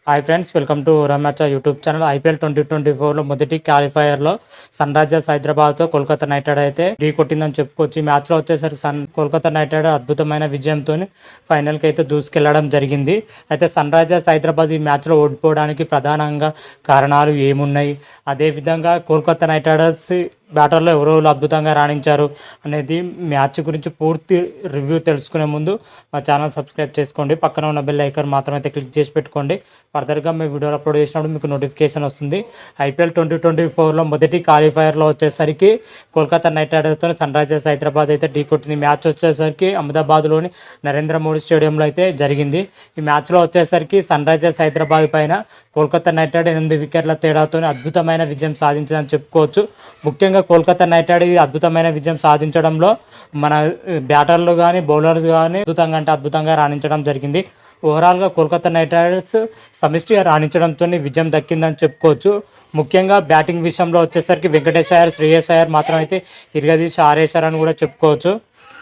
Hi friends, welcome to రమ్యాచా YouTube channel. IPL 2024లో మొదటి క్వాలిఫైయర్లో సన్ రైజర్స్ హైదరాబాద్తో కోల్కతా నైట్ రైడర్ అయితే ఢీ కొట్టిందని చెప్పుకోవచ్చు. ఈ మ్యాచ్లో వచ్చేసరికి కోల్కతా నైట్ రైడర్ అద్భుతమైన విజయంతో ఫైనల్కి అయితే దూసుకెళ్లడం జరిగింది. అయితే సన్ రైజర్స్ హైదరాబాద్ ఈ మ్యాచ్లో ఓడిపోవడానికి ప్రధానంగా కారణాలు ఏమున్నాయి, అదేవిధంగా కోల్కతా నైట్ రైడర్స్ బ్యాటర్లో ఎవరో అద్భుతంగా రాణించారు అనేది మ్యాచ్ గురించి పూర్తి రివ్యూ తెలుసుకునే ముందు మా ఛానల్ సబ్స్క్రైబ్ చేసుకోండి. పక్కన ఉన్న బెల్ ఐకాన్ మాత్రం అయితే క్లిక్ చేసి పెట్టుకోండి. ఫర్దర్గా మేము వీడియోలు అప్లోడ్ చేసినప్పుడు మీకు నోటిఫికేషన్ వస్తుంది. ఐపీఎల్ 2024లో మొదటి క్వాలిఫైయర్లో వచ్చేసరికి కోల్కతా నైట్ రైడర్స్తో సన్ రైజర్స్ హైదరాబాద్ అయితే ఢీ కొట్టింది. మ్యాచ్ వచ్చేసరికి అహ్మదాబాద్లోని నరేంద్ర మోడీ స్టేడియంలో అయితే జరిగింది. ఈ మ్యాచ్లో వచ్చేసరికి సన్ రైజర్స్ హైదరాబాద్ పైన కోల్కతా నైట్ రైడర్ 8 వికెట్ల తేడాతో అద్భుతమైన విజయం సాధించిందని చెప్పుకోవచ్చు. ముఖ్యంగా కోల్కతా నైట్ రైడర్ అద్భుతమైన విజయం సాధించడంలో మన బ్యాటర్లు కానీ బౌలర్స్ కానీ అద్భుతంగా రాణించడం జరిగింది. ఓవరాల్గా కోల్కతా నైట్ రైడర్స్ సమిష్టిగా రాణించడంతో విజయం దక్కిందని చెప్పుకోవచ్చు. ముఖ్యంగా బ్యాటింగ్ విషయంలో వచ్చేసరికి వెంకటేష్ అయ్యర్, శ్రేయస్ అయ్యర్ మాత్రం అయితే ఇరగదీసి ఆరేశారని కూడా చెప్పుకోవచ్చు.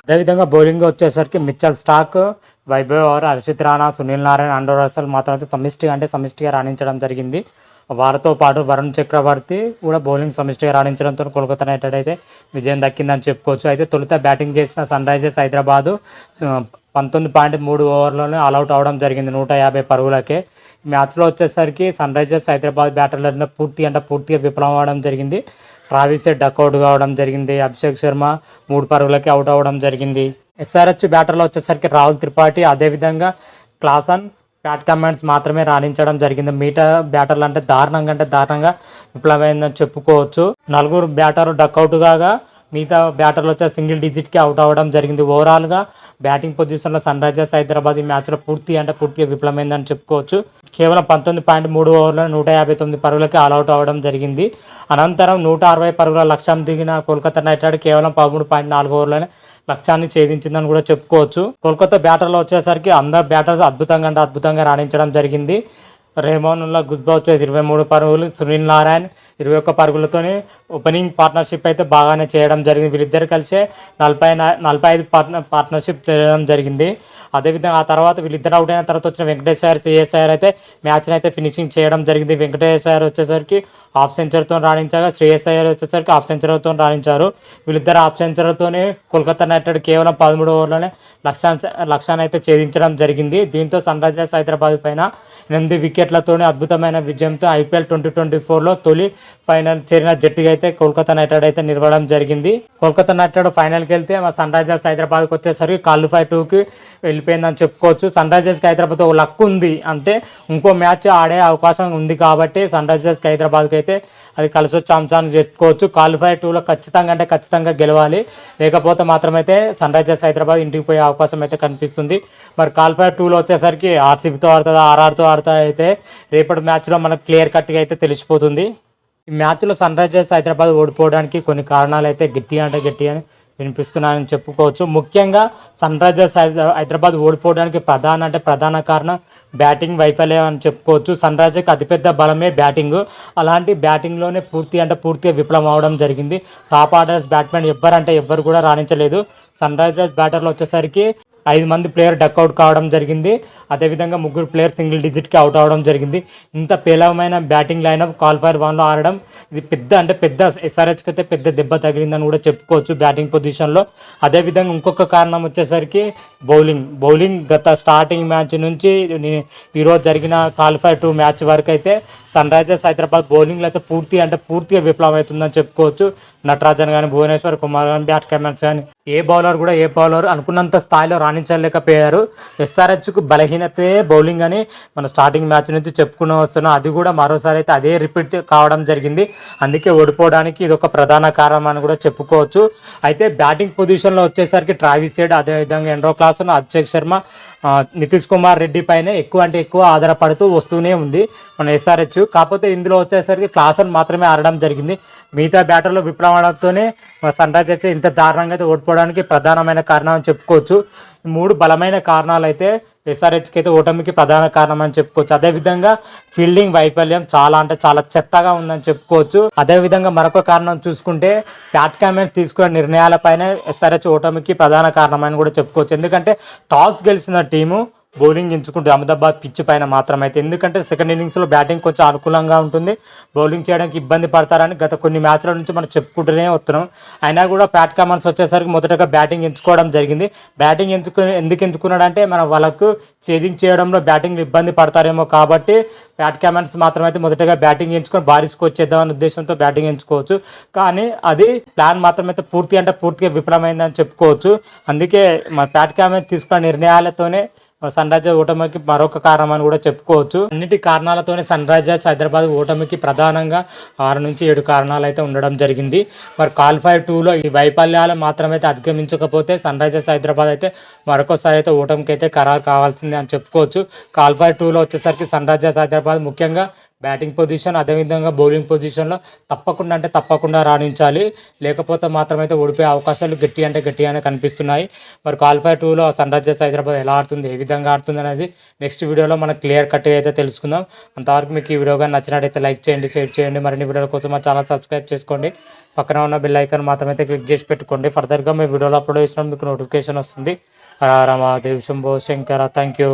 అదేవిధంగా బౌలింగ్ వచ్చేసరికి మిచ్చల్ స్టార్క్, వైభవ్ ఓవర్, Harshit Rana, Sunil Narine, Andre Russell మాత్రం అయితే సమిష్టిగా రాణించడం జరిగింది. వారితో పాటు వరుణ్ చక్రవర్తి కూడా బౌలింగ్ సమిష్టిగా రాణించడంతో కోల్కతా నైట్ రైడర్ అయితే విజయం దక్కిందని చెప్పుకోవచ్చు. అయితే తొలుత బ్యాటింగ్ చేసిన సన్ రైజర్స్ హైదరాబాదు 19.3 ఓవర్లోనే ఆల్అవుట్ అవడం జరిగింది 150 పరుగులకే. మ్యాచ్లో వచ్చేసరికి సన్ రైజర్స్ హైదరాబాద్ బ్యాటర్లను పూర్తిగా విఫలం అవ్వడం జరిగింది. ట్రావిస్ హెడ్ డకౌట్ కావడం జరిగింది. అభిషేక్ శర్మ 3 పరుగులకి అవుట్ అవ్వడం జరిగింది. ఎస్ఆర్హెచ్ బ్యాటర్లో వచ్చేసరికి రాహుల్ త్రిపాఠి, అదేవిధంగా క్లాసన్, ప్యాట్ కమాండ్స్ మాత్రమే రాణించడం జరిగింది. మిగతా బ్యాటర్లు అంటే దారుణంగా విఫలమైందని చెప్పుకోవచ్చు. 4 బ్యాటర్లు డక్అవుట్ కాగా మిగతా బ్యాటర్లు వచ్చే సింగిల్ డిజిట్కి అవుట్ అవ్వడం జరిగింది. ఓవరాల్గా బ్యాటింగ్ పొజిషన్లో సన్ రైజర్స్ హైదరాబాద్ ఈ మ్యాచ్లో పూర్తిగా విఫలమైందని చెప్పుకోవచ్చు. కేవలం 19.3 ఓవర్లో 159 పరుగులకి ఆల్అవుట్ అవ్వడం జరిగింది. అనంతరం 160 పరుగుల లక్ష్యం దిగిన కోల్కతా నైట్ రైడర్ కేవలం 13.4 ఓవర్లోనే లక్ష్యాన్ని ఛేదించిందని కూడా చెప్పుకోవచ్చు. కోల్కతా బ్యాటర్లో వచ్చేసరికి అందరు బ్యాటర్స్ అద్భుతంగా రాణించడం జరిగింది. రెహమానుల్లా గుజ్బా వచ్చేసి 23 పరుగులు, సునీల్ నారాయణ్ 21 పరుగులతోని ఓపెనింగ్ పార్ట్నర్షిప్ అయితే బాగానే చేయడం జరిగింది. వీళ్ళిద్దరు కలిసే 45 పార్ట్నర్షిప్ చేయడం జరిగింది. అదేవిధంగా ఆ తర్వాత వీళ్ళిద్దరు అవుట్ అయిన తర్వాత వచ్చిన వెంకటేష్ అయ్యర్, శ్రేయస్ అయ్యర్ అయితే మ్యాచ్ని అయితే ఫినిషింగ్ చేయడం జరిగింది. వెంకటేష్ అయ్యర్ వచ్చేసరికి హాఫ్ సెంచరీతో రాణించగా శ్రేయస్ అయ్యర్ వచ్చేసరికి హాఫ్ సెంచరీతో రాణించారు. వీళ్ళిద్దరు హాఫ్ సెంచరీతోనే కోల్కతా నైట్ రైడర్ కేవలం 13 ఓవర్లోనే లక్ష్యాన్ని అయితే ఛేదించడం జరిగింది. దీంతో సన్ రైజర్స్ హైదరాబాద్ పైన 8 వికెట్లతోనే అద్భుతమైన విజయంతో ఐపీఎల్ 2024లో తొలి ఫైనల్ చేరిన జట్టుగా అయితే కోల్కతా నైట్ రైడర్ అయితే నిలవడం జరిగింది. కోల్కతా నైట్ రైడర్ ఫైనల్కి వెళ్తే సన్ రైజర్స్ హైదరాబాద్కి వచ్చేసరికి క్వాలిఫై 2కి వెళ్ళిపోయిందని చెప్పుకోవచ్చు. సన్ రైజర్స్కి హైదరాబాద్ ఒక లక్ ఉంది, అంటే ఇంకో మ్యాచ్ ఆడే అవకాశం ఉంది కాబట్టి సన్ రైజర్స్కి హైదరాబాద్కి అయితే అది కలిసి వచ్చే అంశాన్ని చెప్పుకోవచ్చు. క్వాలిఫై 2లో ఖచ్చితంగా గెలవాలి, లేకపోతే మాత్రమైతే సన్ రైజర్స్ హైదరాబాద్ ఇంటికి పోయే అవకాశం అయితే కనిపిస్తుంది. మరి క్వాలిఫై 2లో వచ్చేసరికి ఆర్సీబీతో ఆడుతుందా, ఆర్ఆర్తో ఆడుతా అయితే రేపటి మ్యాచ్లో మనకు క్లియర్ కట్గా అయితే తెలిసిపోతుంది. ఈ మ్యాచ్లో సన్ రైజర్స్ హైదరాబాద్ ఓడిపోవడానికి కొన్ని కారణాలు అయితే గట్టి అని వినిపిస్తున్నాయని చెప్పుకోవచ్చు. ముఖ్యంగా సన్ రైజర్స్ హైదరాబాద్ ఓడిపోవడానికి ప్రధాన కారణం బ్యాటింగ్ వైఫల్యం అని చెప్పుకోవచ్చు. సన్ రైజర్స్కి అతిపెద్ద బలమే బ్యాటింగ్. అలాంటి బ్యాటింగ్లోనే పూర్తిగా విఫలం అవడం జరిగింది. టాప్ ఆర్డర్స్ బ్యాట్స్మెన్ ఎవ్వరు కూడా రాణించలేదు. సన్ రైజర్స్ బ్యాటర్లు వచ్చేసరికి 5 మంది ప్లేయర్ డక్అవుట్ కావడం జరిగింది. అదేవిధంగా 3 ప్లేయర్ సింగిల్ డిజిట్కి అవుట్ అవ్వడం జరిగింది. ఇంత పేలవమైన బ్యాటింగ్ లైనప్ క్వాలిఫైర్ 1లో ఆడడం ఇది పెద్ద ఎస్ఆర్హెచ్కి అయితే పెద్ద దెబ్బ తగిలిందని కూడా చెప్పుకోవచ్చు బ్యాటింగ్ పొజిషన్లో. అదేవిధంగా ఇంకొక కారణం వచ్చేసరికి బౌలింగ్ గత స్టార్టింగ్ మ్యాచ్ నుంచి ఈరోజు జరిగిన క్వాలిఫై 2 మ్యాచ్ వరకు అయితే సన్ రైజర్స్ హైదరాబాద్ బౌలింగ్లో అయితే పూర్తిగా విఫలం అవుతుందని చెప్పుకోవచ్చు. నటరాజన్ కానీ, భువనేశ్వర్ కుమార్ కానీ, బ్యాట్ కమాండ్స్ కానీ ఏ బౌలర్ అనుకున్నంత స్థాయిలో రాణించలేకపోయారు. ఎస్ఆర్హెచ్కు బలహీనతే బౌలింగ్ అని మన స్టార్టింగ్ మ్యాచ్ నుంచి చెప్పుకుని వస్తున్నాం. అది కూడా మరోసారి అయితే అదే రిపీట్ కావడం జరిగింది. అందుకే ఓడిపోవడానికి ఇది ఒక ప్రధాన కారణం అని కూడా చెప్పుకోవచ్చు. అయితే బ్యాటింగ్ పొజిషన్లో వచ్చేసరికి ట్రావిస్ హెడ్, అదేవిధంగా ఆండ్రూ క్లాసన్, అభిషేక్ శర్మ, నితీష్ కుమార్ రెడ్డి పైన ఎక్కువ ఆధారపడుతూ వస్తూనే ఉంది మన ఎస్ఆర్హెచ్. కాకపోతే ఇందులో వచ్చేసరికి క్లాసన్ మాత్రమే ఆడడం జరిగింది. మిగతా బ్యాటర్లు విఫలమవడంతోనే సన్ రైజర్స్ ఇంత దారుణంగా అయితే ఓడిపోవడానికి ప్రధానమైన కారణం అని చెప్పుకోవచ్చు. 3 బలమైన కారణాలు అయితే ఎస్ఆర్హెచ్కి అయితే ఓటమికి ప్రధాన కారణం అని చెప్పుకోవచ్చు. అదేవిధంగా ఫీల్డింగ్ వైఫల్యం చాలా చెత్తగా ఉందని చెప్పుకోవచ్చు. అదేవిధంగా మరొక కారణం చూసుకుంటే ప్యాట్ కమిన్స్ తీసుకున్న నిర్ణయాలపైన ఎస్ఆర్హెచ్ ఓటమికి ప్రధాన కారణం అని కూడా చెప్పుకోవచ్చు. ఎందుకంటే టాస్ గెలిచిన టీము బౌలింగ్ ఎంచుకుంటుంది అహ్మదాబాద్ పిచ్ పైన మాత్రం అయితే. ఎందుకంటే సెకండ్ ఇన్నింగ్స్లో బ్యాటింగ్ కొంచెం అనుకూలంగా ఉంటుంది, బౌలింగ్ చేయడానికి ఇబ్బంది పడతారని గత కొన్ని మ్యాచ్ల నుంచి మనం చెప్పుకుంటూనే వస్తున్నాం. అయినా కూడా ప్యాట్ కమిన్స్ వచ్చేసరికి మొదటగా బ్యాటింగ్ ఎంచుకోవడం జరిగింది. బ్యాటింగ్ ఎందుకు ఎంచుకున్నాడంటే మన వాళ్ళకు ఛేదించేయడంలో బ్యాటింగ్ ఇబ్బంది పడతారేమో కాబట్టి ప్యాట్ కమిన్స్ మాత్రం అయితే మొదటగా బ్యాటింగ్ ఎంచుకొని భారీ స్కోర్ చేద్దామనే ఉద్దేశంతో బ్యాటింగ్ ఎంచుకోవచ్చు. కానీ అది ప్లాన్ మాత్రం అయితే పూర్తిగా విఫలమైందని చెప్పుకోవచ్చు. అందుకే మా ప్యాట్ కమిన్స్ తీసుకున్న నిర్ణయాలతోనే సన్ రైజర్స్ ఓటమికి మరొక కారణం అని కూడా చెప్పుకోవచ్చు. అన్నిటి కారణాలతోనే సన్ రైజర్స్ హైదరాబాద్ ఓటమికి ప్రధానంగా 6 నుంచి 7 కారణాలు అయితే ఉండడం జరిగింది. మరి క్వాలిఫైర్ 2లో ఈ వైఫల్యాలు మాత్రమైతే అధిగమించకపోతే సన్ రైజర్స్ హైదరాబాద్ అయితే మరొకసారి అయితే ఓటమికి అయితే ఖరారు కావాల్సిందే అని చెప్పుకోవచ్చు. క్వాలిఫైర్ 2లో వచ్చేసరికి సన్ రైజర్స్ హైదరాబాద్ ముఖ్యంగా బ్యాటింగ్ పొజిషన్ అదేవిధంగా బౌలింగ్ పొజిషన్లో తప్పకుండా రాణించాలి. లేకపోతే మాత్రమైతే ఓడిపోయే అవకాశాలు గట్టిగానే కనిపిస్తున్నాయి. మరి క్వాలిఫైర్ 2లో సన్ రైజర్స్ హైదరాబాద్ ఎలా ఆడుతుంది, ఏ విధంగా ఆడుతుంది అనేది నెక్స్ట్ వీడియోలో మనకు క్లియర్ కట్గా అయితే తెలుసుకుందాం. అంతవరకు మీకు ఈ వీడియో కానీ నచ్చినట్టయితే లైక్ చేయండి, షేర్ చేయండి. మరిన్ని వీడియోల కోసం మా ఛానల్ సబ్స్క్రైబ్ చేసుకోండి. పక్కన ఉన్న బెల్ ఐకాన్ మాత్రమైతే క్లిక్ చేసి పెట్టుకోండి. ఫర్దర్గా మీ వీడియోలో అప్లోడ్ చేసినప్పుడు మీకు నోటిఫికేషన్ వస్తుంది. హర హర మహాదేవ్ శంభో శంకర. Thank you.